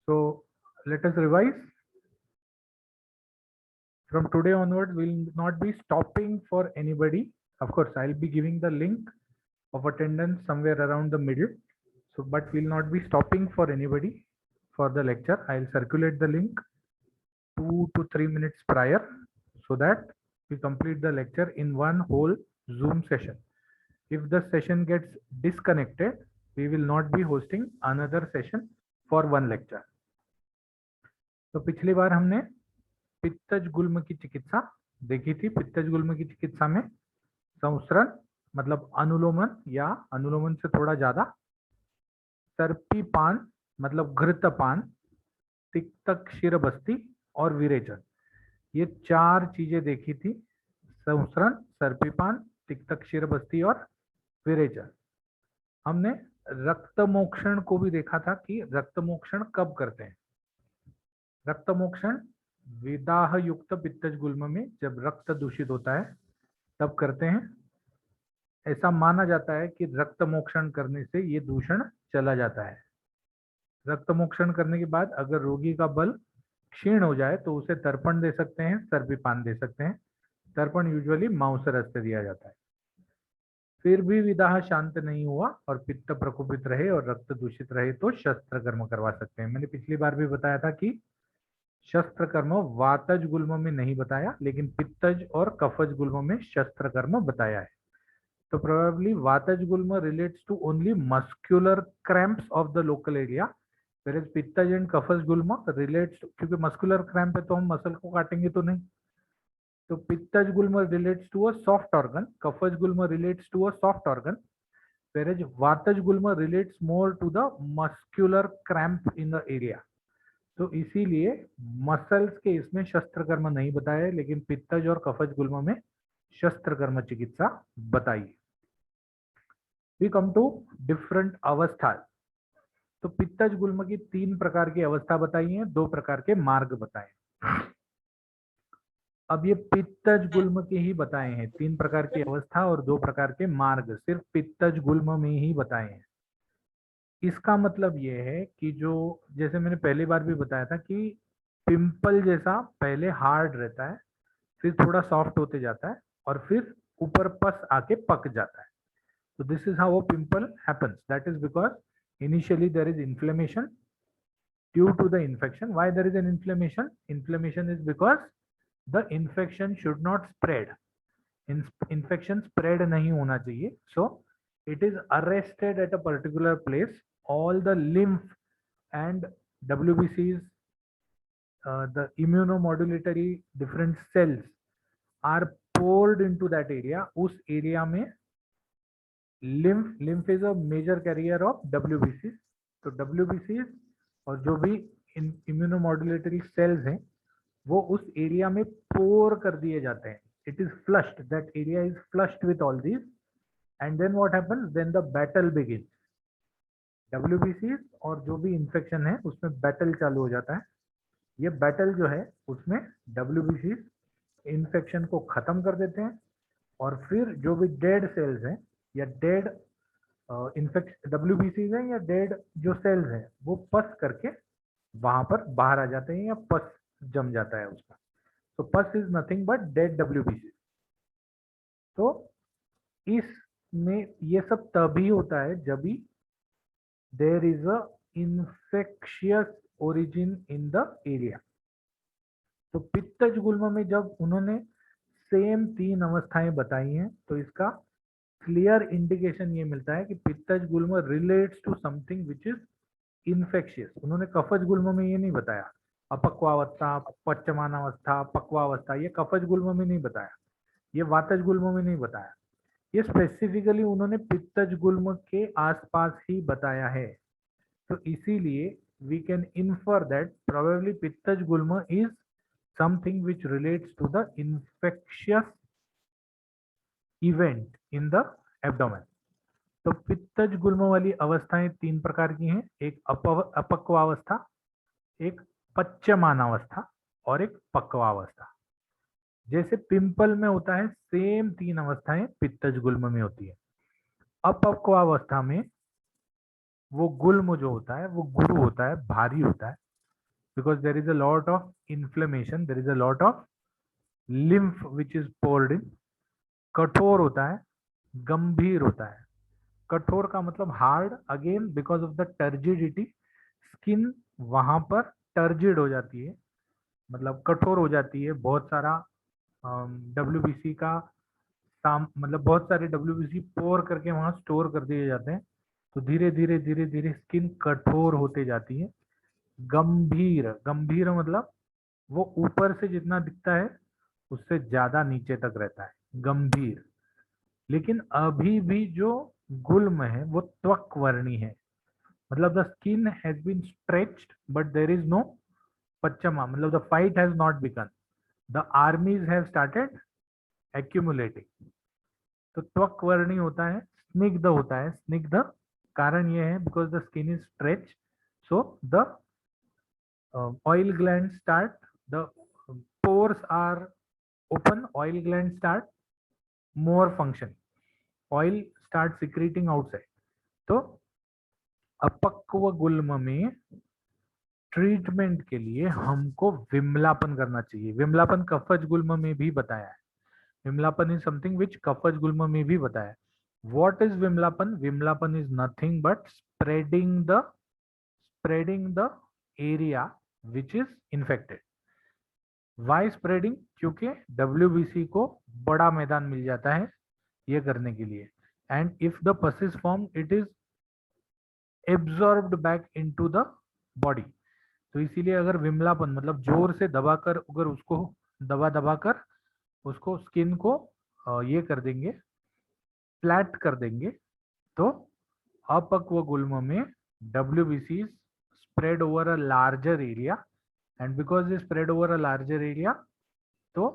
So let us revise. From today onwards, we will not be stopping for anybody. Of course, I'll be giving the link of attendance somewhere around the middle. So, but we'll not be stopping for anybody for the lecture. I'll circulate the link 2 to 3 minutes prior so that we complete the lecture in one whole Zoom session. If the session gets disconnected, we will not be hosting another session for one lecture. तो पिछली बार हमने पित्तज गुल्म की चिकित्सा देखी थी। पित्तज गुल्म की चिकित्सा में संसरण मतलब अनुलोमन या अनुलोमन से थोड़ा ज्यादा, सर्पीपान मतलब घृतपान, तिक्तक शिरबस्ती और विरेचन, ये चार चीजें देखी थी। संसरण, सर्पीपान, तिक्तक शिरबस्ती और विरेचन। हमने रक्तमोक्षण को भी देखा था कि रक्तमोक्षण कब करते हैं। रक्तमोक्षण विदाह युक्त पित्तज गुल्म में जब रक्त दूषित होता है तब करते हैं। ऐसा माना जाता है कि रक्तमोक्षण करने से ये दूषण चला जाता है। रक्तमोक्षण करने के बाद अगर रोगी का बल क्षीण हो जाए तो उसे तर्पण दे सकते हैं, सर्पीपान दे सकते हैं। तर्पण यूजुअली मांसरस से दिया जाता है। फिर भी विदाह शांत नहीं हुआ और पित्त प्रकोपित रहे और रक्त दूषित रहे तो शस्त्र कर्म करवा सकते हैं। मैंने पिछली बार भी बताया था कि शस्त्र कर्म वातज गुल्म में नहीं बताया, लेकिन पित्तज और कफज गुल्म में शस्त्र कर्म बताया है। तो प्रोबेबली वातज गुल्म relates to only muscular cramps of the local area, whereas पित्तज एंड कफज गुल्म रिलेट्स, क्योंकि मस्कुलर क्रैम्प है तो हम मसल को काटेंगे तो नहीं। तो पित्तज गुल्म relates to a soft organ, कफज गुल्म relates to a soft organ, whereas वातज गुल्म relates more to the muscular cramp in the area. तो इसीलिए मसल्स के इसमें शस्त्र कर्म नहीं बताया, लेकिन पित्तज और कफज गुल्म में शस्त्र कर्म चिकित्सा बताई। वी कम टू डिफरेंट अवस्था। तो पित्तज गुल्म की 3 प्रकार की अवस्था बताई है, 2 प्रकार के मार्ग बताए। अब ये पित्तज गुल्म के ही बताए हैं, 3 प्रकार की अवस्था और 2 प्रकार के मार्ग सिर्फ पित्तज गुल्म में ही बताए हैं। इसका मतलब ये है कि जो, जैसे मैंने पहली बार भी बताया था कि पिंपल जैसा पहले हार्ड रहता है, फिर थोड़ा सॉफ्ट होते जाता है और फिर ऊपर पस आके पक जाता है। So this is how a pimple happens. That is because initially there is inflammation due to the infection. Why there is an inflammation? Inflammation is because the infection should not spread. Infection spread नहीं होना चाहिए. So it is arrested at a particular place. All the lymph and WBCs, the immunomodulatory different cells are poured into that area. उस area में lymph is a major carrier of WBCs. तो WBCs और जो भी immunomodulatory cells हैं वो उस area में पोर कर दिए जाते हैं. It is flushed. That area is flushed with all these, and then what happens? Then the battle begins. WBCs और जो भी इंफेक्शन है उसमें बैटल चालू हो जाता है. ये बैटल जो है उसमें WBCs इंफेक्शन को खत्म कर देते हैं और फिर जो भी डेड सेल्स हैं या डेड WBCs हैं या डेड जो सेल्स हैं वो पस करके वहां पर बाहर आ जाते हैं या पस जम जाता है उसका. तो पस is nothing but dead WBCs. तो इसमें ये सब तभी होता है जब भी there is a infectious origin in the area. तो पित्तज गुल्म में जब उन्होंने सेम 3 अवस्थाएं बताई हैं तो इसका क्लियर इंडिकेशन ये मिलता है कि पित्तज गुल्म relates to something which is infectious. उन्होंने कफज गुल्म में ये नहीं बताया. अपक्वावस्था, पच्चमानावस्था, पक्वावस्था ये कफज गुल्म में नहीं बताया, ये वातज गुल्म में नहीं बताया. ये स्पेसिफिकली उन्होंने पित्तज गुल्म के आसपास ही बताया है. तो इसीलिए we can infer that probably पित्तज गुल्म is something which relates to the infectious event in the abdomen. तो पित्तज गुल्म वाली अवस्थाएं 3 प्रकार की हैं. एक अपक्वावस्था, एक पच्चमानावस्था और एक पक्वावस्था. जैसे पिंपल में होता है सेम 3 अवस्थाएं पित्तज गुल्म में होती है. अपक्वावस्था में वो गुल्म जो होता है वो गुरु होता है, भारी होता है. because there is a lot of inflammation, there is a lot of lymph which is poured in. कठोर होता है, गंभीर होता है. कठोर का मतलब hard, again because of the turgidity skin वहां पर टर्जिड हो जाती है, मतलब कठोर हो जाती है. बहुत सारा WBC का मतलब बहुत सारे WBC पोर करके वहां स्टोर कर दिए जाते हैं, तो धीरे धीरे धीरे धीरे स्किन कठोर होते जाती है. गंभीर, गंभीर मतलब वो ऊपर से जितना दिखता है उससे ज्यादा नीचे तक रहता है, गंभीर. लेकिन अभी भी जो गुल्म है वो त्वक वर्णी है, मतलब the skin has been stretched but there is no पच्चमा, मतलब the fight has not begun, the armies have started accumulating. तो त्वक वर्णी होता है, स्निग्ध होता है. स्निग्ध कारण यह है because the skin is stretch, so the oil glands start, the pores are open, oil glands start more function, oil start secreting outside. तो अपक्व गुल्म में ट्रीटमेंट के लिए हमको विमलापन करना चाहिए. विमलापन कफज गुल्म में भी बताया है. विमलापन इज समथिंग विच कफज गुल्म में भी बताया है. व्हाट इज विमलापन? विमलापन is nothing but spreading the area which is infected. Why spreading? क्योंकि WBC को बड़ा मैदान मिल जाता है ये करने के लिए. And if the pus is formed, it is absorbed back into the body. तो इसीलिए अगर विमलापन मतलब जोर से दबाकर, अगर उसको दबाकर उसको स्किन को ये कर देंगे, फ्लैट कर देंगे, तो अपक्व गुल्म में WBCs spread over a larger area, and because they spread over a larger area, तो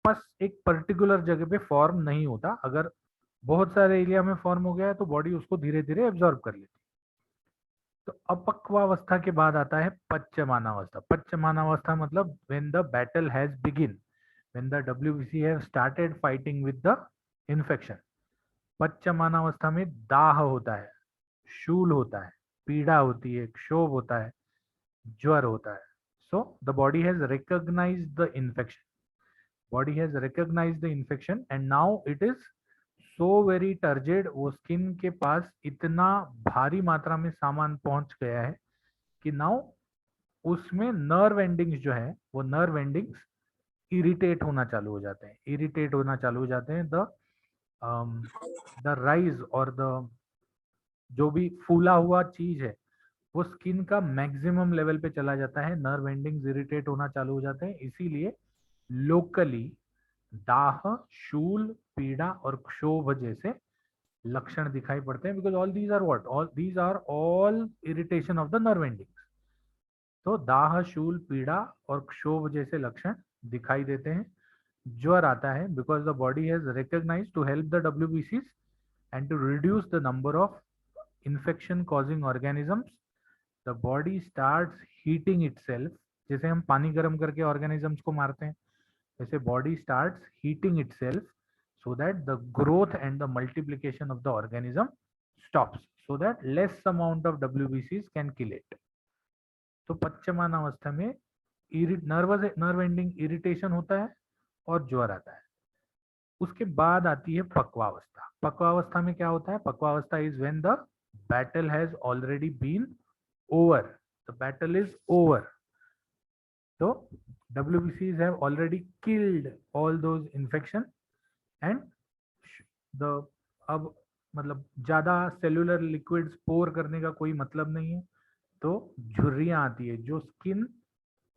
पस एक पर्टिकुलर जगह पे फॉर्म नहीं होता. अगर बहुत सारे एरिया में फॉर्म हो गया है तो बॉडी उसको धीरे धीरे एब्जॉर्ब कर लेती. तो अपक्वावस्था के बाद आता है पच्चमानावस्था. पच्चमानावस्था मतलब when the battle has begin, when the WBC have started fighting with the infection. पच्चमानावस्था में दाह होता है, शूल होता है, पीड़ा होती है, क्षोभ होता है, ज्वर होता है. So the body has recognized the infection. Body has recognized the infection and now it is so very turgid. वो स्किन के पास इतना भारी मात्रा में सामान पहुंच गया है कि now उसमें नर्व एंडिंग्स जो है वो नर्व एंडिंग्स इरिटेट होना चालू हो जाते हैं. इरिटेट होना चालू हो जाते हैं. द राइज और द जो भी फूला हुआ चीज है वो स्किन का मैक्सिमम लेवल पे चला जाता है. नर्व एंडिंग्स इरिटेट होना चालू हो जाते हैं. इसीलिए लोकली दाह, शूल, पीड़ा और क्षोभ जैसे लक्षण दिखाई पड़ते हैं. Because all these are what? All these are all irritation of the nerve endings. तो दाह, शूल, पीड़ा और क्षोभ जैसे लक्षण दिखाई देते हैं. ज्वर आता है because the body has recognised to help the WBCs and to reduce the number of infection causing organisms. The body starts heating itself. जैसे हम पानी गर्म करके organisms को मारते हैं, वैसे body starts heating itself so that the growth and the multiplication of the organism stops, so that less amount of WBCs can kill it. तो पच्चमानावस्था में नर्व एंडिंग इरिटेशन होता है और ज्वर आता है. उसके बाद आती है पक्वावस्था. पक्वावस्था में क्या होता है? पक्वावस्था is when the battle has already been over. The battle is over. So WBCs have already killed all those infection and the अब मतलब ज्यादा सेलुलर लिक्विड्स पोर करने का कोई मतलब नहीं है. तो झुर्रियां आती है. जो स्किन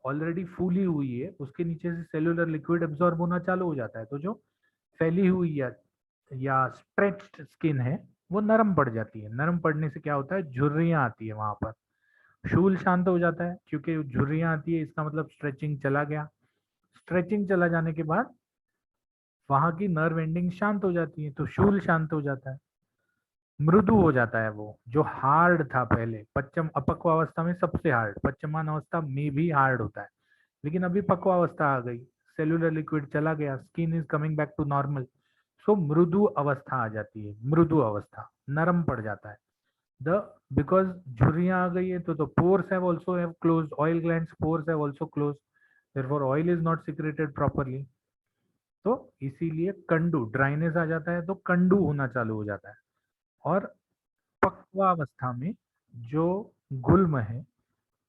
ऑलरेडी फूली हुई है उसके नीचे से सेलुलर लिक्विड एब्जॉर्ब होना चालू हो जाता है. तो जो फैली हुई या स्ट्रेच्ड स्किन है वो नरम पड़ जाती है. नरम पड़ने से क्या होता है? झुर्रियां आती है वहां पर. शूल शांत हो जाता है क्योंकि झुर्रियां आती है, इसका मतलब स्ट्रेचिंग चला गया. स्ट्रेचिंग चला जाने के बाद वहां की नर्व एंडिंग शांत हो जाती है, तो शूल शांत हो जाता है. मृदु हो जाता है वो जो हार्ड था पहले. पच्चम अपक्वावस्था में सबसे हार्ड, पच्चमान अवस्था में भी हार्ड होता है, लेकिन अभी पक्वावस्था आ गई, सेलुलर लिक्विड चला गया, skin is coming back to normal. So मृदु अवस्था आ जाती है. मृदु अवस्था, नरम पड़ जाता है. द बिकॉज झुर्रियां आ गई है तो pores have also have closed, oil glands pores have also closed, therefore oil is not secreted properly. तो इसीलिए कंडू, ड्राइनेस आ जाता है तो कंडू होना चालू हो जाता है। और पक्वावस्था में जो गुल्म है,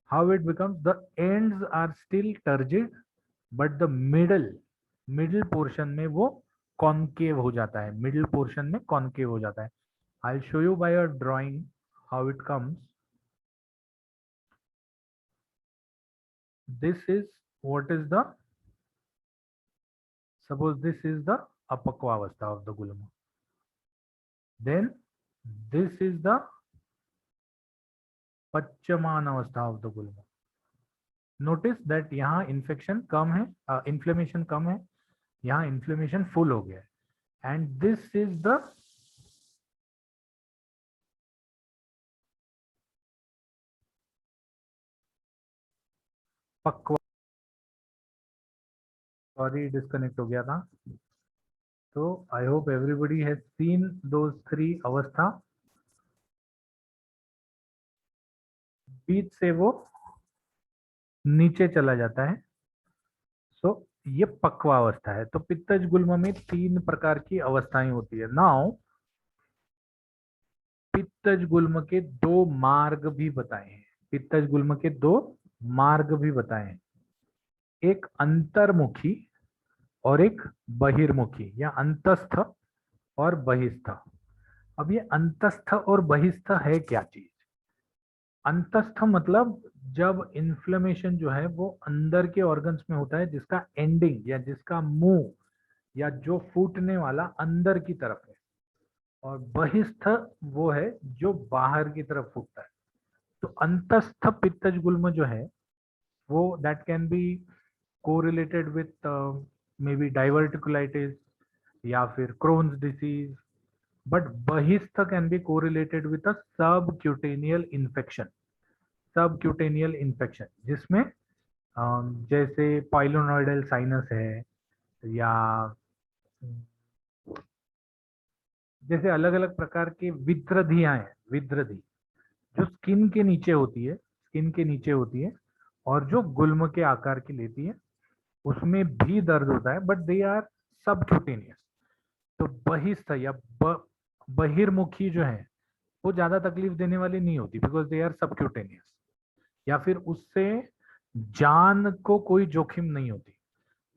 how it becomes, the ends are still turgid but the middle portion में वो कॉन्केव हो जाता है, मिडिल पोर्शन में कॉन्केव हो जाता है। I show you by a drawing how it comes. This is what is the, suppose this is the apakvaavastha of the gulma, then this is the पच्यमान अवस्था ऑफ द गुल्म। नोटिस दैट यहाँ infection कम है, inflammation कम है, यहाँ inflammation full हो गया है। And this is the पक्वा, sorry disconnect हो गया था। तो I hope everybody has seen those three अवस्था। बीच से वो नीचे चला जाता है। सो ये पक्वावस्था है। तो पित्तज गुल्म में तीन प्रकार की अवस्थाएं होती है। नाउ पित्तज गुल्म के दो मार्ग भी बताए हैं, पित्तज गुल्म के दो मार्ग भी बताए हैं, एक अंतर्मुखी और एक बहिर्मुखी, या अंतस्थ और बहिस्थ। अब ये अंतस्थ और बहिस्थ है क्या चीज? अंतस्थ मतलब जब इन्फ्लेमेशन जो है वो अंदर के ऑर्गन्स में होता है, जिसका एंडिंग या जिसका मुंह या जो फूटने वाला अंदर की तरफ है, और बहिस्थ वो है जो बाहर की तरफ फूटता है। तो अंतस्थ पित्तज गुल्म जो है वो that can be correlated with maybe diverticulitis या फिर क्रोन्स डिसीज, बट बहिस्थ can be correlated with a subcutaneous infection, subcutaneous infection जिसमें जैसे पाइलोनोइडल साइनस है, या जैसे अलग अलग प्रकार के विद्रधियां हैं, विद्रधि जो स्किन के नीचे होती है, स्किन के नीचे होती है और जो गुल्म के आकार की लेती है, उसमें भी दर्द होता है, बट दे आर सबक्यूटेनियस। तो बहिस्थ या बहिर्मुखी जो है वो ज्यादा तकलीफ देने वाली नहीं होती, बिकॉज दे आर सबक्यूटेनियस, या फिर उससे जान को कोई जोखिम नहीं होती।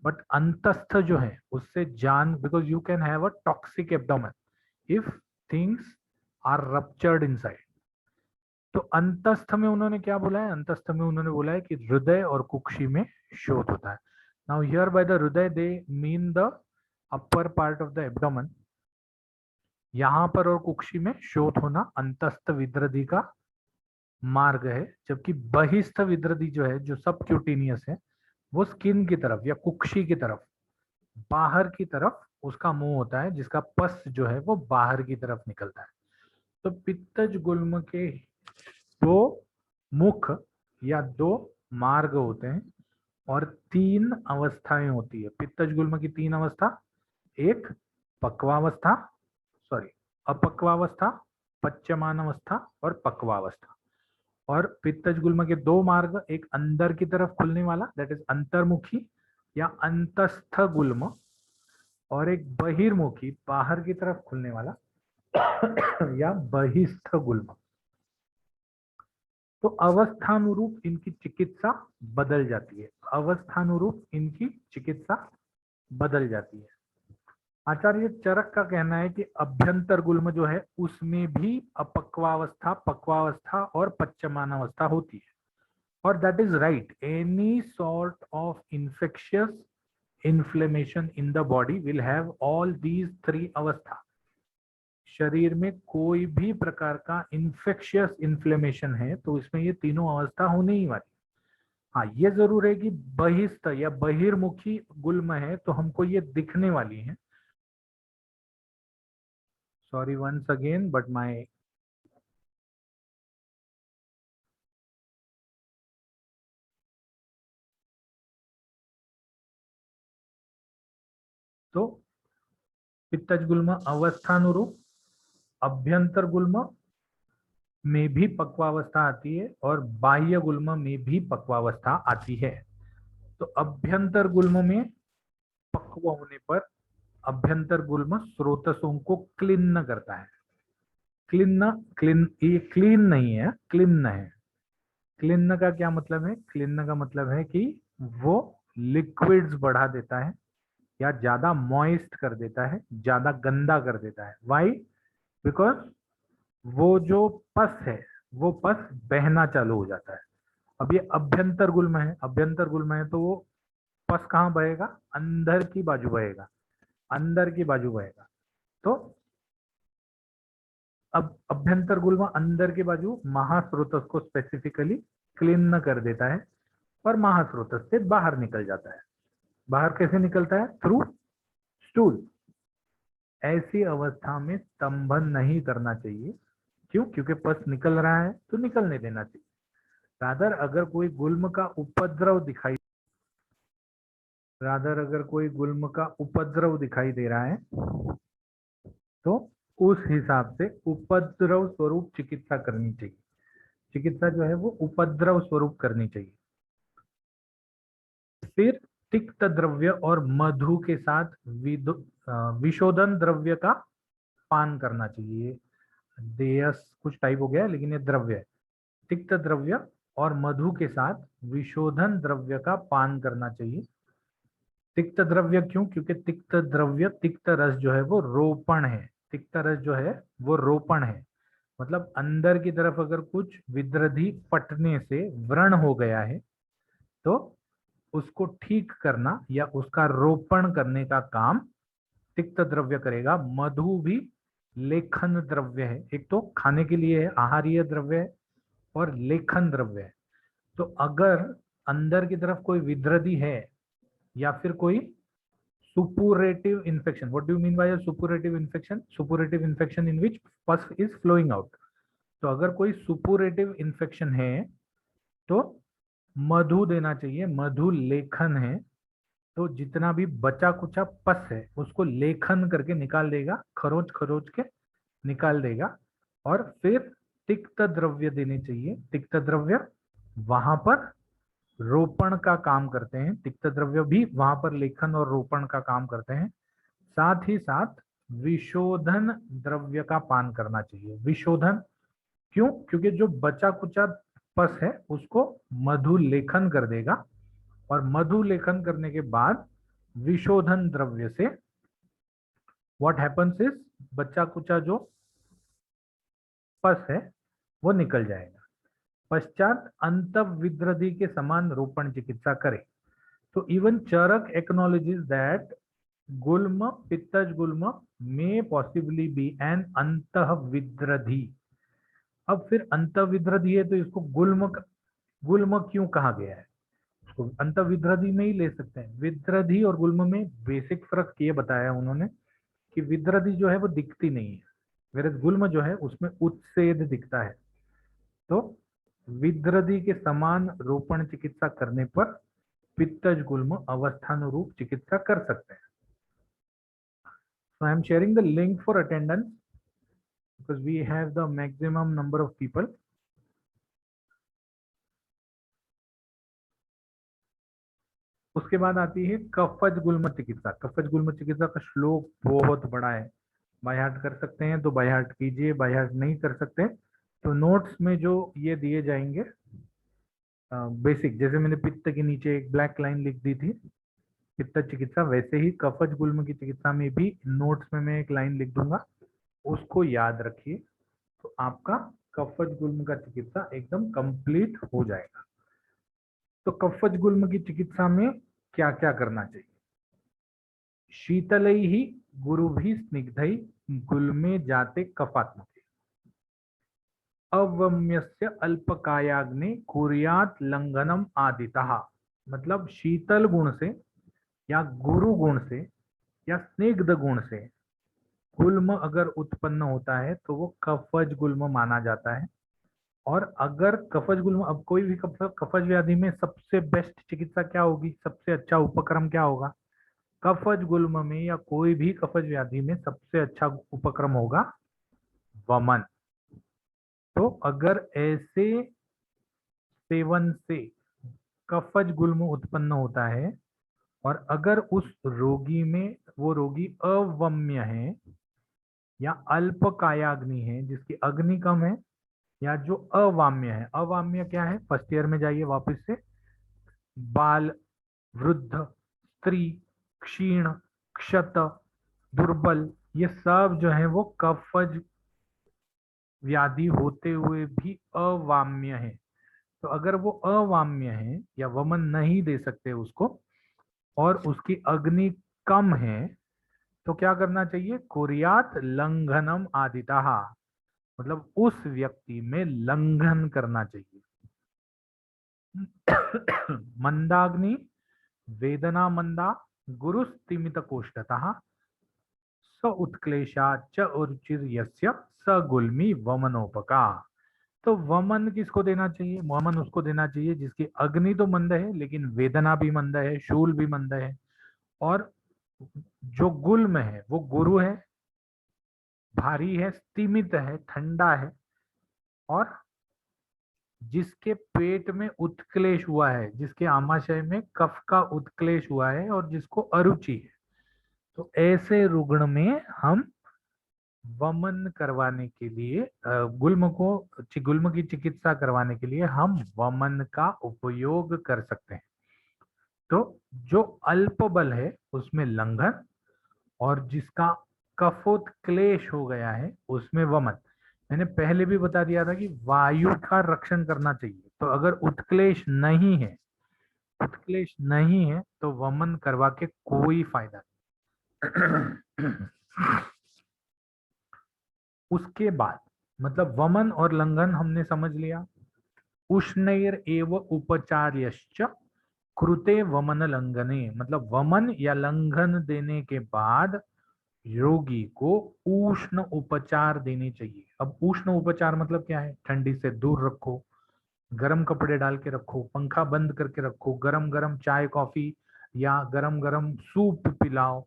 बट अंतस्थ जो है उससे जान, because you can have a toxic abdomen if things are ruptured inside. तो अंतस्थ में उन्होंने क्या बोला है? अंतस्थ में उन्होंने बोला है कि हृदय और कुक्षी में शोथ होता है। नाउ हियर बाय द हृदय they mean the upper part of the abdomen. यहां पर और कुक्षी में शोथ होना अंतस्थ विद्रधि का मार्ग है, जबकि बहिस्थ विद्रधि जो है, जो सबक्यूटेनियस है, वो स्किन की तरफ या कुक्षी की तरफ, बाहर की तरफ उसका मुंह होता है, जिसका पस जो है वो बाहर की तरफ निकलता है। तो पित्तज गुल्म के दो मुख या दो मार्ग होते हैं और तीन अवस्थाएं होती है पित्तज गुल्म की। तीन अवस्था, एक पक्वावस्था, सॉरी अपक्वावस्था, पच्यमान अवस्था और पक्वावस्था। और पित्तज गुल्म के दो मार्ग, एक अंदर की तरफ खुलने वाला दैट इज अंतर्मुखी या अंतस्थ गुल्म, और एक बहिर्मुखी बाहर की तरफ खुलने वाला या बहिस्थ गुल्म। तो अवस्थानुरूप इनकी चिकित्सा बदल जाती है, अवस्थानुरूप इनकी चिकित्सा बदल जाती है। आचार्य चरक का कहना है कि अभ्यंतर गुल्म जो है उसमें भी अपक्वावस्था, पक्वावस्था और पच्यमानावस्था होती है। और that is right, any sort of infectious inflammation in the body will have all these three अवस्था। शरीर में कोई भी प्रकार का इन्फेक्शियस इन्फ्लेमेशन है तो इसमें ये तीनों अवस्था होने ही वाली। हाँ, ये जरूर है कि बहिस्थ या बहिर्मुखी गुल्म है तो हमको ये दिखने वाली है। Sorry once again, but my तो पित्तज गुल्म अवस्थानुरूप, अभ्यंतर गुल्म में भी पक्वावस्था आती है और बाह्य गुल्म में भी पक्वावस्था आती है। तो अभ्यंतर गुल्म में पक्व होने पर अभ्यंतर गुल्म स्रोतसों को क्लिन्न करता है। क्लिन्न, ये क्लीन नहीं है, क्लिन्न है। क्लिन्न का क्या मतलब है? क्लिन्न का मतलब है कि वो लिक्विड्स बढ़ा देता है या ज्यादा मॉइस्ट कर देता है, ज्यादा गंदा कर देता है। वाई? बिकॉज वो जो पस है वो पस बहना चालू हो जाता है। अब ये अभ्यंतर गुल्म है, अभ्यंतर गुल्म है तो वो पस कहाँ बहेगा? अंदर की बाजू बहेगा, अंदर की बाजू बहेगा। तो अब अभ्यंतर गुल्म अंदर की बाजू महास्रोतस को स्पेसिफिकली क्लीन कर देता है और महास्रोतस से बाहर निकल जाता है। बाहर कैसे निकलता है? Through stool. ऐसी अवस्था में स्तंभन नहीं करना चाहिए। क्यों? क्योंकि पस निकल रहा है तो निकलने देना चाहिए। रादर अगर कोई गुल्म का उपद्रव दिखाई दे रहा है तो उस हिसाब से उपद्रव स्वरूप चिकित्सा करनी चाहिए। चिकित्सा जो है वो उपद्रव स्वरूप करनी चाहिए। फिर तिक्त द्रव्य और मधु के साथ विशोधन द्रव्य का पान करना चाहिए। देयस कुछ टाइप हो गया है, लेकिन ये द्रव्य है। तिक्त द्रव्य और मधु के साथ विशोधन द्रव्य का पान करना चाहिए। तिक्त द्रव्य क्यों? क्योंकि तिक्त द्रव्य, तिक्त रस जो है वो रोपण है। तिक्त रस जो है वो रोपण है, मतलब अंदर की तरफ अगर कुछ विद्रधि पटने से व्रण हो गया है तो उसको ठीक करना या उसका रोपण करने का काम तिक्त द्रव्य करेगा। मधु भी लेखन द्रव्य है। एक तो खाने के लिए है, आहारीय द्रव्य है, और लेखन द्रव्य है। तो अगर अंदर की तरफ कोई विद्रधि है या फिर कोई suppurative infection, what do you mean by suppurative infection? Suppurative infection in which pus is flowing out. तो अगर कोई सुपुरेटिव इन्फेक्शन है तो मधु देना चाहिए। मधु लेखन है, तो जितना भी बचा कुचा पस है उसको लेखन करके निकाल देगा, खरोच खरोच के निकाल देगा। और फिर तिक्त द्रव्य देने चाहिए। तिक्त द्रव्य वहां पर रोपण का काम करते हैं। तिक्त द्रव्य भी वहां पर लेखन और रोपण का काम करते हैं। साथ ही साथ विशोधन द्रव्य का पान करना चाहिए। विशोधन क्यों? क्योंकि जो बचा कुचा पस है उसको मधु लेखन कर देगा, और मधु लेखन करने के बाद विशोधन द्रव्य से व्हाट हैपन्स इज, बच्चा कुचा जो पस है वो निकल जाएगा। पश्चात अंतविद्रधि के समान रोपण चिकित्सा करे। तो इवन चरक एक्नॉलेजेस दैट गुल्म, पित्तज गुल्म may possibly be an अंतविद्रधि। अब फिर अंतविद्रधि है तो इसको गुल्म क्यों कहा गया है? तो अंतविद्रधि में ही ले सकते हैं। विद्रधि और गुल्म में बेसिक फर्क ये बताया उन्होंने कि विद्रधि जो है वो दिखती नहीं है, वेरस गुल्म जो है उसमें उत्सेद दिखता है। तो विद्रधि के समान रोपण चिकित्सा करने पर पित्तज गुल्म अवस्थानुरूप चिकित्सा कर सकते हैं। So I am sharing the link for attendance because we have the maximum number of people. उसके बाद आती है कफज गुल्म चिकित्सा। कफज गुल्म चिकित्सा का श्लोक बहुत बड़ा है, बाय हार्ट कर सकते हैं तो बाय हार्ट कीजिए, बाय हार्ट नहीं कर सकते तो नोट्स में जो ये दिए जाएंगे बेसिक, जैसे मैंने पित्त के नीचे एक ब्लैक लाइन लिख दी थी पित्त चिकित्सा, वैसे ही कफज गुल्म की चिकित्सा में भी नोट्स में मैं एक लाइन लिख दूंगा, उसको याद रखिए तो आपका कफज गुल्म का चिकित्सा एकदम कंप्लीट हो जाएगा। तो कफज गुल्म की चिकित्सा में क्या क्या करना चाहिए? शीतलई ही गुरुभि स्निग्धई गुल्मे जाते कफात्मके अवम्यस्य अल्पकायाग्नि कुर्यात लंघनम आदितः। मतलब शीतल गुण से या गुरु गुण से या स्निग्ध गुण से गुल्म अगर उत्पन्न होता है तो वो कफज गुल्म माना जाता है। और अगर कफज गुल्म, अब कोई भी कफज व्याधि में सबसे बेस्ट चिकित्सा क्या होगी? सबसे अच्छा उपक्रम क्या होगा? कफज गुल्म में या कोई भी कफज व्याधि में सबसे अच्छा उपक्रम होगा वमन। तो अगर ऐसे सेवन से कफज गुल्म उत्पन्न होता है और अगर उस रोगी में वो रोगी अवम्य है या अल्पकायाग्नि है जिसकी अग्नि कम है, या जो अवाम्य है, अवाम्य क्या है, फर्स्ट ईयर में जाइए वापस से, बाल, वृद्ध, स्त्री, क्षीण, क्षत, दुर्बल, ये सब जो है वो कफज व्याधि होते हुए भी अवाम्य है। तो अगर वो अवाम्य है या वमन नहीं दे सकते उसको और उसकी अग्नि कम है, तो क्या करना चाहिए, कुर्यात लंघनम आदितः, मतलब उस व्यक्ति में लंघन करना चाहिए। मंदाग्नि वेदना मंदा गुरुस्तिमित कोष्ठतः स उत्क्लेशा च उर्चिर यस्य स गुल्मी वमनोपका। तो वमन किसको देना चाहिए, वमन उसको देना चाहिए जिसकी अग्नि तो मंद है लेकिन वेदना भी मंद है, शूल भी मंद है, और जो गुल्म है वो गुरु है, भारी है, स्तिमित है, ठंडा है, और जिसके पेट में उत्क्लेश हुआ है, जिसके आमाशय में कफ का उत्क्लेश हुआ है और जिसको अरुचि है, तो ऐसे रुग्ण में हम वमन करवाने के लिए गुल्म की चिकित्सा करवाने के लिए हम वमन का उपयोग कर सकते हैं। तो जो अल्प बल है उसमें लंघन, और जिसका कफोत्क्लेश हो गया है उसमें वमन। मैंने पहले भी बता दिया था कि वायु का रक्षण करना चाहिए, तो अगर उत्क्लेश नहीं है, उत्क्लेश नहीं है तो वमन करवा के कोई फायदा नहीं। उसके बाद मतलब वमन और लंघन हमने समझ लिया। उष्णैर एव उपचार्यश्च कृते वमन लंघने, मतलब वमन या लंघन देने के बाद रोगी को उष्ण उपचार देने चाहिए। अब उष्ण उपचार मतलब क्या है, ठंडी से दूर रखो, गर्म कपड़े डाल के रखो, पंखा बंद करके रखो, गरम गरम चाय कॉफी या गरम गरम सूप पिलाओ,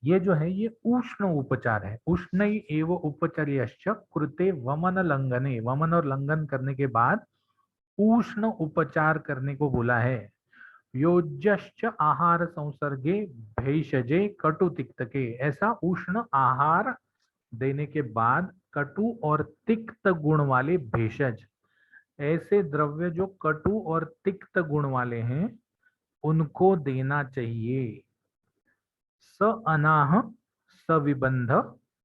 ये जो है ये उष्ण उपचार है। उष्ण एव उपचर्यश्च कृते वमन लंघने, वमन और लंघन करने के बाद उष्ण उपचार करने को बोला है। योज्यश्च आहार संसर्गे भेषजे कटु तिक्तके, ऐसा उष्ण आहार देने के बाद कटु और तिक्त गुण वाले भेषज, ऐसे द्रव्य जो कटु और तिक्त गुण वाले हैं उनको देना चाहिए। स अनाह सविबंध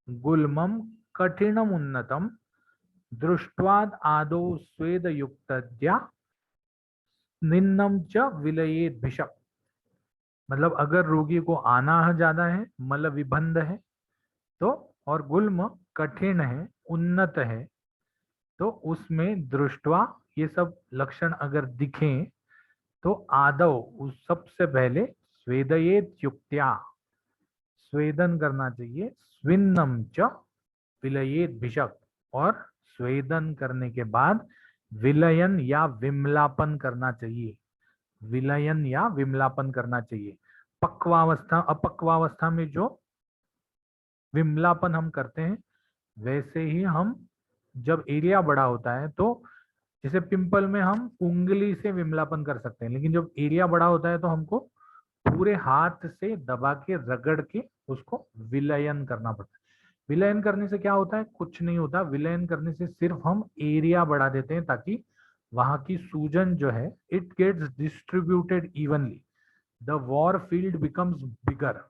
गुल्मम कठिनम उन्नतम दृष्ट्वाद आदो स्वेद युक्तद्या निन्नम च विलयेद भिषक, मतलब अगर रोगी को आनाह ज्यादा है, मल विबंध है, तो और गुल्म कठिन है, उन्नत है, तो उसमें दृष्टवा ये सब लक्षण अगर दिखें तो आदव उस सबसे पहले स्वेदयेत युक्त्या, स्वेदन करना चाहिए, स्विन्नम च विलयेत भिषक, और स्वेदन करने के बाद विलयन या विमलापन करना चाहिए, विलयन या विमलापन करना चाहिए। पक्वावस्था अपक्वावस्था में जो विमलापन हम करते हैं वैसे ही हम, जब एरिया बड़ा होता है तो जैसे पिंपल में हम उंगली से विमलापन कर सकते हैं, लेकिन जब एरिया बड़ा होता है तो हमको पूरे हाथ से दबा के रगड़ के उसको विलयन करना पड़ता है। विलयन करने से क्या होता है, कुछ नहीं होता, विलयन करने से सिर्फ हम एरिया बढ़ा देते हैं ताकि वहां की सूजन जो है it gets distributed evenly, the war field becomes bigger.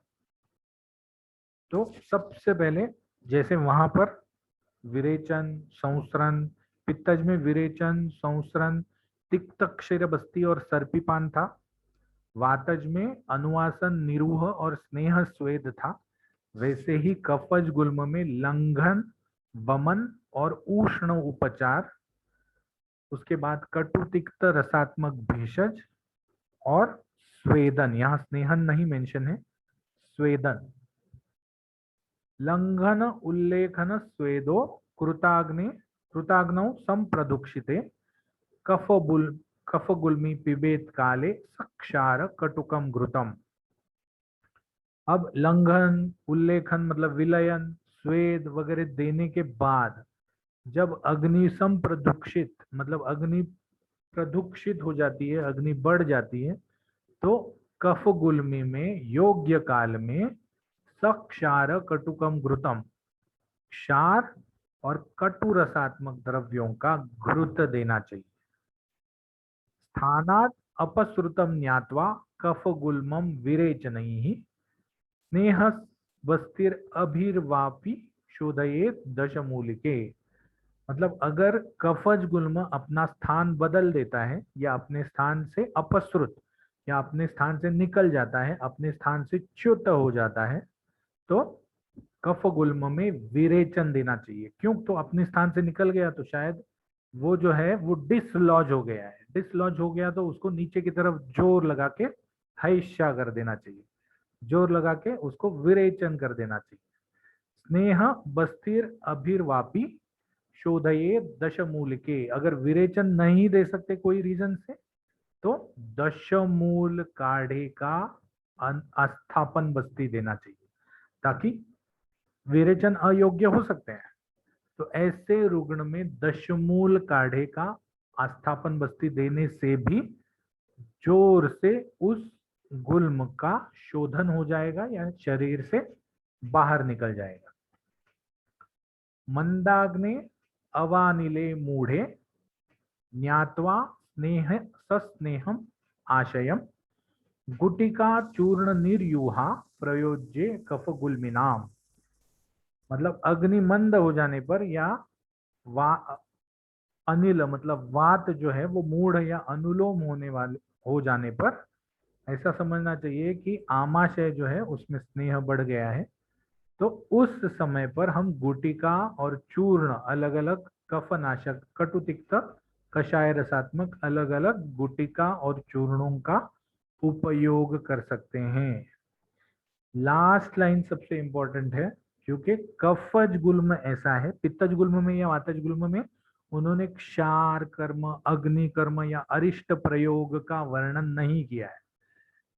तो सबसे पहले जैसे वहां पर विरेचन, संसरण, पित्तज में विरेचन, संसरण, तिक्त क्षीर बस्ती और सर्पिपान था, वातज में अनुवासन, निरूह और स्नेह स्वेद था, वैसे ही कफज गुल्म में लंघन, वमन और उष्ण उपचार, उसके बाद कटु तिक्त रसात्मक भेषज और स्वेदन, यहाँ स्नेहन नहीं मेंशन है, स्वेदन। लंघन उल्लेखन स्वेदो कृताग्नौ संप्रदुक्षिते कफ गुल्मी पिबेत काले सक्षार कटुकम घृतम। अब लंघन, उल्लेखन मतलब विलयन, स्वेद वगैरह देने के बाद जब अग्नि संप्रदुक्षित मतलब अग्नि प्रदुक्षित हो जाती है, अग्नि बढ़ जाती है, तो कफ गुल्मी में योग्य काल में सक्षार कटुकम घृतम, क्षार और कटु रसात्मक द्रव्यों का घृत देना चाहिए। स्थानात अपसृतम ज्ञात्वा कफ गुल्मम विरेचनैः स्नेह बस्तिर अभिर्वापी शोधयेत दशमूलिके। मतलब अगर कफज गुल्म अपना स्थान बदल देता है या अपने स्थान से अपसृत या अपने स्थान से निकल जाता है, अपने स्थान से च्युत हो जाता है, तो कफ गुल्म में विरेचन देना चाहिए। क्यों? तो अपने स्थान से निकल गया तो शायद वो जो है वो डिसलॉज हो गया है, डिसलॉज हो गया तो उसको नीचे की तरफ जोर लगा के हैष्या कर देना चाहिए, जोर लगा के उसको विरेचन कर देना चाहिए। स्नेह बस्तिर अभिर्वापी शोधये दशमूल के। अगर विरेचन नहीं दे सकते कोई रीजन से, तो दशमूल काढ़े का अस्थापन बस्ती देना चाहिए, ताकि विरेचन अयोग्य हो सकते हैं। तो ऐसे रुग्ण में दशमूल काढ़े का आस्थापन बस्ती देने से भी जोर से उस गुल्म का शोधन हो जाएगा या शरीर से बाहर निकल जाएगा। मंदाग्ने अवानिले मूढ़े ज्ञात्वा स्नेह सस्नेहम आशयम गुटिका चूर्ण निर्यूहा प्रयोज्य कफ गुल्मिनाम। मतलब अग्नि मंद हो जाने पर या अनिल मतलब वात जो है वो मूढ़ या अनुलोम होने वाले हो जाने पर ऐसा समझना चाहिए कि आमाशय जो है उसमें स्नेह बढ़ गया है। तो उस समय पर हम गुटिका और चूर्ण अलग अलग कफनाशक कटुतिक्त कषाय रसात्मक अलग अलग गुटिका और चूर्णों का उपयोग कर सकते हैं। लास्ट लाइन सबसे इंपॉर्टेंट है, क्योंकि कफज गुल्म ऐसा है, पित्तज गुल्म में या वातज गुल्म में उन्होंने क्षार कर्म, अग्नि कर्म या अरिष्ट प्रयोग का वर्णन नहीं किया है।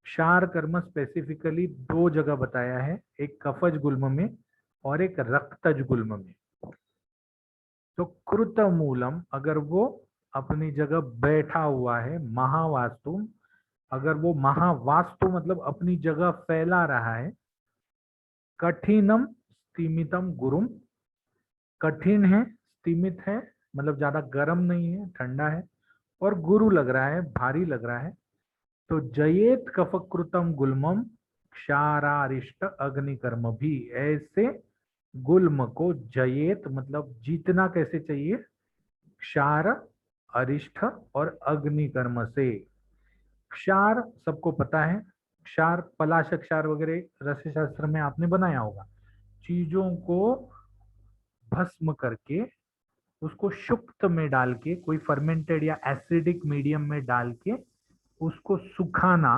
क्षार कर्म स्पेसिफिकली 2 जगह बताया है, एक कफज गुल्म में और एक रक्तज गुल्म में। तो कृत मूलम अगर वो अपनी जगह बैठा हुआ है, महावास्तु अगर वो महावास्तु मतलब अपनी जगह फैला रहा है, कठिनम स्तिमितम गुरुम, कठिन है, स्तिमित है मतलब ज्यादा गर्म नहीं है, ठंडा है, और गुरु लग रहा है, भारी लग रहा है, तो जयेत कफकृतम गुल्मम क्षारारिष्ट अग्निकर्म भी। ऐसे गुल्म को जयेत मतलब जीतना कैसे चाहिए? क्षार, अरिष्ठ और अग्निकर्म से। क्षार सबको पता है, क्षार पलाश क्षार वगैरह रस्य शास्त्र में आपने बनाया होगा। चीजों को भस्म करके उसको शुक्त में डाल के, कोई फर्मेंटेड या एसिडिक मीडियम में डाल के उसको सुखाना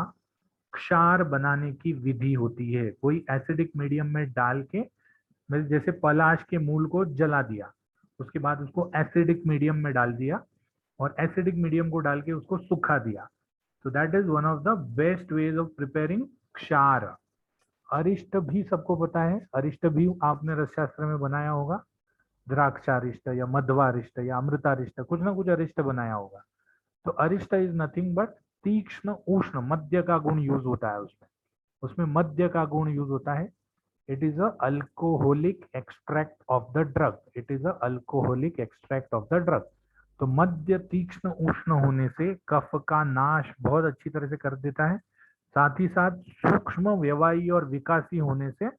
क्षार बनाने की विधि होती है। कोई एसिडिक मीडियम में डाल के, जैसे पलाश के मूल को जला दिया, उसके बाद उसको एसिडिक मीडियम में डाल दिया और एसिडिक मीडियम को डाल के उसको सुखा दिया। तो that is one of the best ways of preparing क्षार। अरिष्ट भी सबको पता है, अरिष्ट भी आपने रसशास्त्र में बनाया होगा, द्राक्षारिष्ट या मध्वारिष्ट या अमृतारिष्ट, कुछ ना कुछ अरिष्ट बनाया होगा। तो अरिष्ट इज नथिंग बट तीक्ष्ण उष्ण, मध्य का गुण यूज होता है उसमें, उसमें मध्य का गुण यूज होता है। It is a alcoholic extract of the drug, it is a alcoholic extract of the drug. तो मध्य तीक्ष्ण उष्ण होने से कफ का नाश बहुत अच्छी तरह से कर देता है, साथ ही साथ सूक्ष्म व्यवायी और विकासी होने से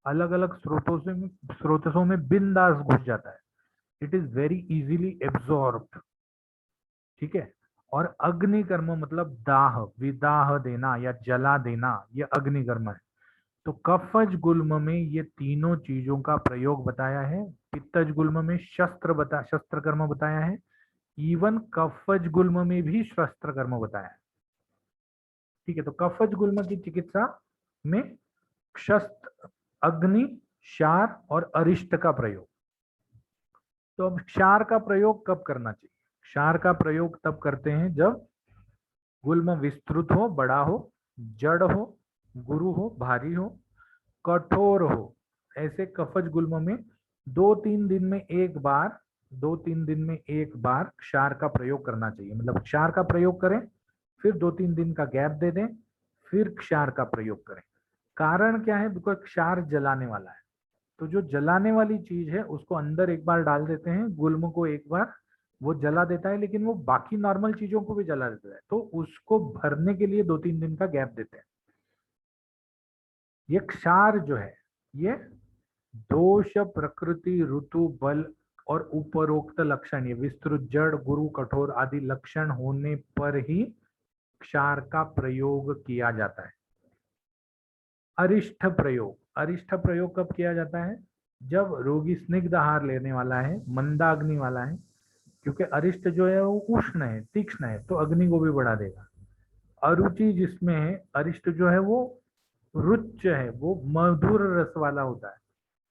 अलग अलग स्रोतों में बिंदास घुस जाता है। It is very easily absorbed, ठीक है। और अग्निकर्म मतलब दाह, विदाह देना या जला देना, ये अग्निकर्म है। तो कफज गुल्म में ये तीनों चीजों का प्रयोग बताया है। पित्तज गुल्म में शस्त्र कर्म बताया है, इवन कफज गुल्म में भी शस्त्र कर्म बताया है, ठीक है। तो कफज गुल्म की चिकित्सा में शस्त्र, अग्नि, क्षार और अरिष्ट का प्रयोग। तो अब क्षार का प्रयोग कब करना चाहिए? क्षार का प्रयोग तब करते हैं जब गुल्म विस्तृत हो, बड़ा हो, जड़ हो, गुरु हो, भारी हो, कठोर हो। ऐसे कफज गुल्म में 2-3 दिन में एक बार 2-3 दिन में एक बार क्षार का प्रयोग करना चाहिए। मतलब क्षार का प्रयोग करें, फिर 2-3 दिन का गैप दे दें, फिर क्षार का प्रयोग करें। कारण क्या है? बिकॉज क्षार जलाने वाला है। तो जो जलाने वाली चीज है उसको अंदर एक बार डाल देते हैं, गुल्म को एक बार वो जला देता है, लेकिन वो बाकी नॉर्मल चीजों को भी जला देता है। तो उसको भरने के लिए 2-3 दिन का गैप देते हैं। ये क्षार जो है ये दोष, प्रकृति, ऋतु, बल और उपरोक्त लक्षण, ये विस्तृत, जड़, गुरु, कठोर आदि लक्षण होने पर ही क्षार का प्रयोग किया जाता है। अरिष्ट प्रयोग, अरिष्ट प्रयोग कब किया जाता है? जब रोगी स्निग्ध आहार लेने वाला है, मंदाग्नि वाला है, क्योंकि अरिष्ट जो है वो उष्ण है, तीक्ष्ण है, तो अग्नि को भी बढ़ा देगा। अरुचि जिसमें है, अरिष्ट जो है वो रुच्च है, वो मधुर रस वाला होता है,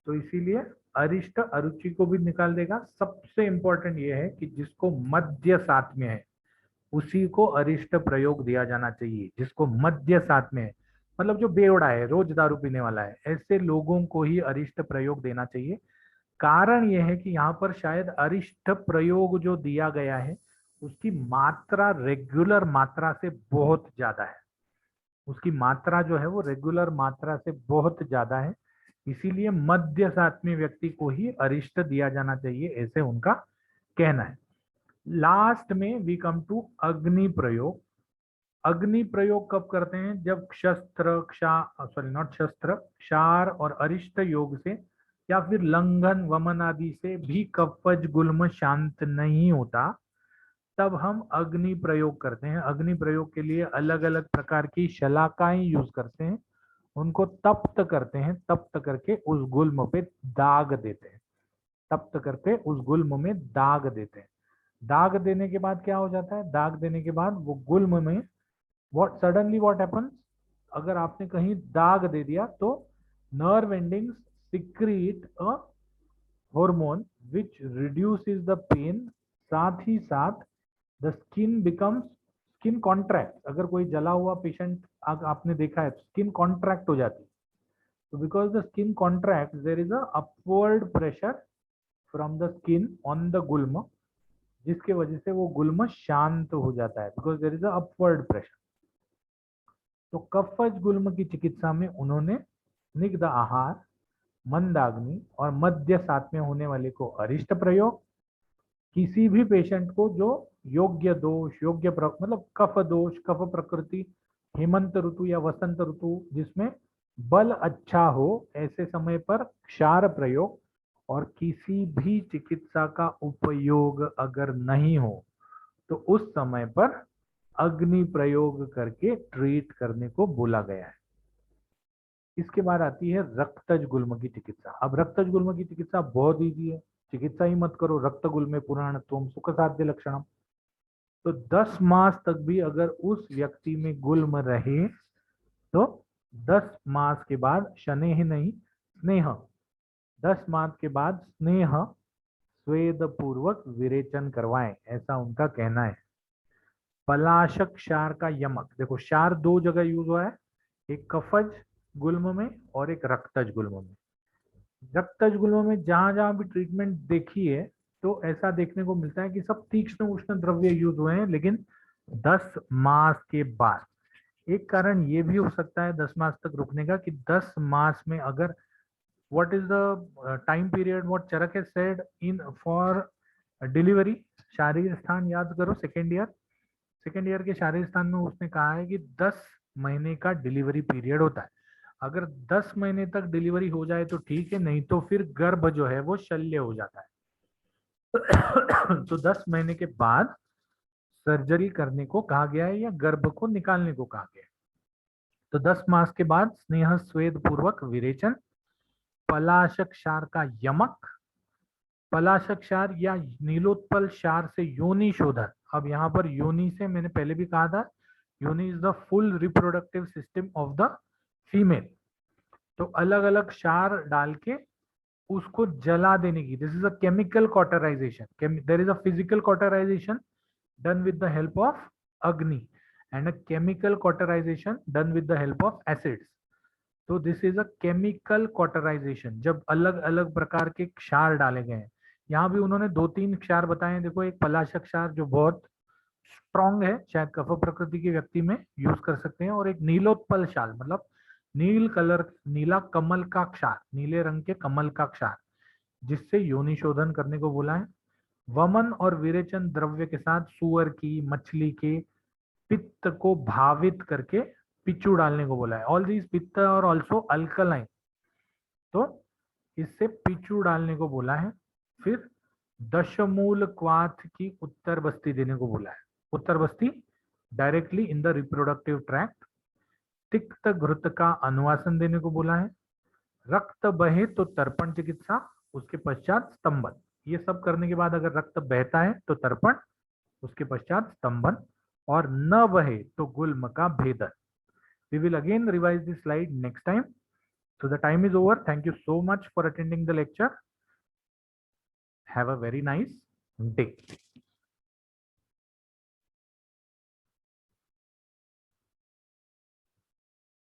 तो इसीलिए अरिष्ट अरुचि को भी निकाल देगा। सबसे इंपॉर्टेंट ये है कि जिसको मध्य साथ में है उसी को अरिष्ट प्रयोग दिया जाना चाहिए। जिसको मध्य साथ में है, मतलब जो बेवड़ा है, रोज दारू पीने वाला है, ऐसे लोगों को ही अरिष्ट प्रयोग देना चाहिए। कारण यह है कि यहाँ पर शायद अरिष्ट प्रयोग जो दिया गया है उसकी मात्रा रेगुलर मात्रा से बहुत ज्यादा है। उसकी मात्रा जो है वो रेगुलर मात्रा से बहुत ज्यादा है, इसीलिए मध्य सात्मी व्यक्ति को ही अरिष्ट दिया जाना चाहिए, ऐसे उनका कहना है। लास्ट में वी कम टू अग्नि प्रयोग। अग्नि प्रयोग कब करते हैं? जब शस्त्र, नॉट शस्त्र, क्षार और अरिष्ट योग से या फिर लंघन, वमन आदि से भी कफज गुल्म शांत नहीं होता, तब हम अग्नि प्रयोग करते हैं। अग्नि प्रयोग के लिए अलग अलग प्रकार की शलाकाएं यूज करते हैं, उनको तप्त करते हैं, तप्त करके उस गुल्म पे दाग देते हैं, तप्त करके उस गुल्म में दाग देते हैं। दाग देने के बाद क्या हो जाता है? दाग देने के बाद वो गुल्म में व्हाट हैपन्स, अगर आपने कहीं दाग दे दिया तो nerve endings secrete a hormone which reduces the pain, साथ ही साथ the skin becomes, skin contract. अगर कोई जला हुआ पेशेंट आपने देखा है, स्किन कॉन्ट्रैक्ट हो जाती है। तो because the skin contract there is a upward pressure from the skin on the गुल्म, जिसके वजह से वो गुल्म शांत हो जाता है, because there is a upward pressure. तो कफज गुल्म की चिकित्सा में उन्होंने स्निग्ध आहार, मंदाग्नि और मध्य साथ में होने वाले को अरिष्ट प्रयोग, किसी भी पेशेंट को जो योग्य दोष, मतलब कफ दोष, कफ प्रकृति, हेमंत ऋतु या वसंत ऋतु जिसमें बल अच्छा हो, ऐसे समय पर क्षार प्रयोग। और किसी भी चिकित्सा का उपयोग अगर नहीं हो तो उस समय पर अग्नि प्रयोग करके ट्रीट करने को बोला गया है। इसके बाद आती है रक्तज गुल्म की चिकित्सा। अब रक्तज गुल्म की चिकित्सा बहुत ईजी है, चिकित्सा ही मत करो, रक्त गुल्मे पुराण तुम सुख साध्य लक्षणम। तो 10 मास तक भी अगर उस व्यक्ति में गुल्म रहे तो 10 मास के बाद शनेह नहीं स्नेह, 10 मास के बाद स्नेह स्वेद पूर्वक विरेचन करवाएं, ऐसा उनका कहना है। पलाशक क्षार का यमक, देखो क्षार दो जगह यूज हुआ है, एक कफज गुल्म में और एक रक्तज गुल्म में। रक्तज गुल्म में जहां जहां भी ट्रीटमेंट देखी है तो ऐसा देखने को मिलता है कि सब तीक्ष्ण उष्ण द्रव्य यूज हुए हैं, लेकिन 10 मास के बाद। एक कारण ये भी हो सकता है 10 मास तक रुकने का कि 10 मास में अगर what is the time period what Charaka has said in for delivery, शारीर स्थान याद करो, सेकेंड ईयर के शारीर स्थान में उसने कहा है कि 10 महीने का डिलीवरी पीरियड होता है। अगर 10 महीने तक डिलीवरी हो जाए तो ठीक है, नहीं तो फिर गर्भ जो है वो शल्य हो जाता है। तो 10 महीने के बाद सर्जरी करने को कहा गया है या गर्भ को निकालने को कहा गया है। तो 10 मास के बाद स्नेह स्वेद पूर्वक विरेचन, पलाशक क्षार का यमक, पलाशक क्षार या नीलोत्पल क्षार से योनि शोधन। अब यहाँ पर योनि से मैंने पहले भी कहा था, योनि is the full reproductive system of the female. तो अलग अलग क्षार डाल के उसको जला देने की, this is a chemical cauterisation, there is a physical cauterisation done with the help of agni and a chemical cauterization done with the help of acids. तो this is a chemical cauterisation, जब अलग अलग प्रकार के क्षार डाले गए हैं, यहाँ भी उन्होंने 2-3 क्षार बताए हैं। देखो, एक पलाशक क्षार जो बहुत स्ट्रॉन्ग है, शायद कफ प्रकृति के व्यक्ति में यूज कर सकते हैं, और एक नीलोत्पल शाल, मतलब नील कलर, नीला कमल का क्षार, नीले रंग के कमल का क्षार, जिससे योनि शोधन करने को बोला है। वमन और विरेचन द्रव्य के साथ सुअर की, मछली के पित्त को भावित करके पिच्चू डालने को बोला है। ऑल दीज पित्त और ऑल्सो अल्कलाइन, तो इससे पिच्चू डालने को बोला है। फिर दशमूल क्वाथ की उत्तर बस्ती देने को बोला है। उत्तर बस्ती directly in the reproductive tract. तिक्त घृत का अनुवासन देने को बोला है। रक्त बहे तो तर्पण चिकित्सा, उसके पश्चात स्तंभन। ये सब करने के बाद अगर रक्त बहता है तो तर्पण, उसके पश्चात स्तंभन, और न बहे तो गुल्म का भेदन। We will again revise this slide next time. So the time is over. Thank you so much for attending the lecture. Have a very nice day.